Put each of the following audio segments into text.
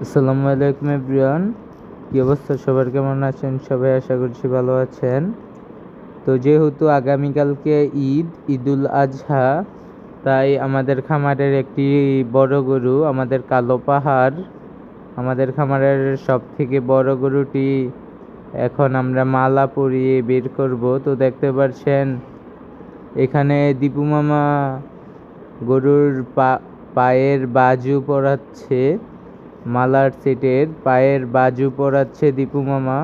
আসসালামু আলাইকুম এভরিওয়ান। কি অবস্থা সবার, কেমন আছেন সবাই? আশা করছি ভালো আছেন। তো যেহেতু আগামীকালকে ঈদুল আজহা, তাই আমাদের খামারের একটি বড় গরু, আমাদের কালো পাহাড়, আমাদের খামারের সব থেকে বড় গরুটি এখন আমরা মালা পরিয়ে বের করব। তো দেখতে পাচ্ছেন এখানে দীপু মামা গরুর পায়ের বাজু পরাচ্ছে, মালার সেটের পায়ের বাজু পরাচ্ছে দীপু মামা।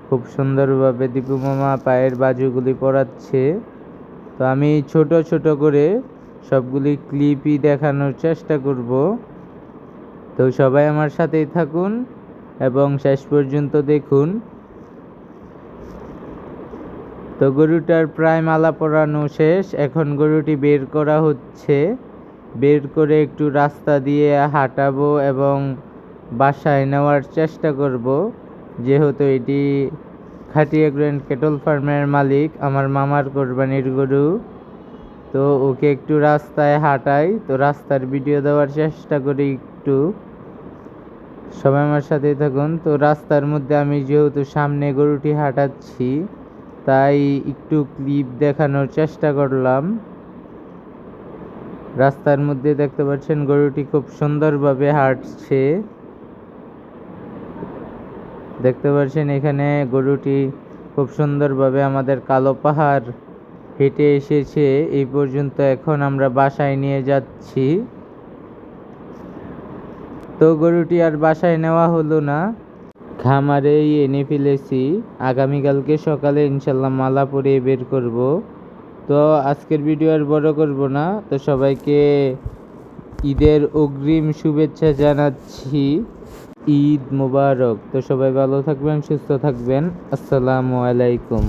খুব সুন্দরভাবে দীপু মামা পায়ের বাজুগুলি পরাচ্ছে। তো আমি ছোট ছোট করে সবগুলি ক্লিপই দেখানোর চেষ্টা করব। তো সবাই আমার সাথেই থাকুন এবং শেষ পর্যন্ত দেখুন। তো গরুটার প্রায় মালা পরানো শেষ, এখন গরুটি বের করা হচ্ছে। বের করে একটু রাস্তা দিয়ে হাঁটাবো এবং বাসায় নেওয়ার চেষ্টা করব। যেহেতু এটি খাটিয়া গ্র্যান্ড ক্যাটল ফার্মের মালিক আমার মামার কোরবানির গরু, তো ওকে একটু রাস্তায় হাঁটাই। তো রাস্তার ভিডিও দেওয়ার চেষ্টা করি একটু, সবাই আমার সাথেই থাকুন। তো রাস্তার মধ্যে আমি যেহেতু সামনে গরুটি হাঁটাচ্ছি, তাই একটু ক্লিপ দেখানোর চেষ্টা করলাম। রাস্তার মধ্যে দেখতে পাচ্ছেন গরুটি খুব সুন্দরভাবে হাঁটছে। দেখতে পাচ্ছেন এখানে গরুটি খুব সুন্দরভাবে আমাদের কালো পাহাড় হেঁটে এসেছে এই পর্যন্ত। এখন আমরা বাসায় নিয়ে যাচ্ছি। তো গরুটি আর বাসায় নেওয়া হলো না, খামারেই এনে ফেলেছি। আগামীকালকে সকালে ইনশাল্লাহ মালা পরিয়ে বের করব। তো আজকের ভিডিও আর বড় করব না। তো সবাইকে ঈদের অগ্রিম শুভেচ্ছা জানাচ্ছি। ঈদ মোবারক। তো সবাই ভালো থাকবেন, সুস্থ থাকবেন। আসসালামু আলাইকুম।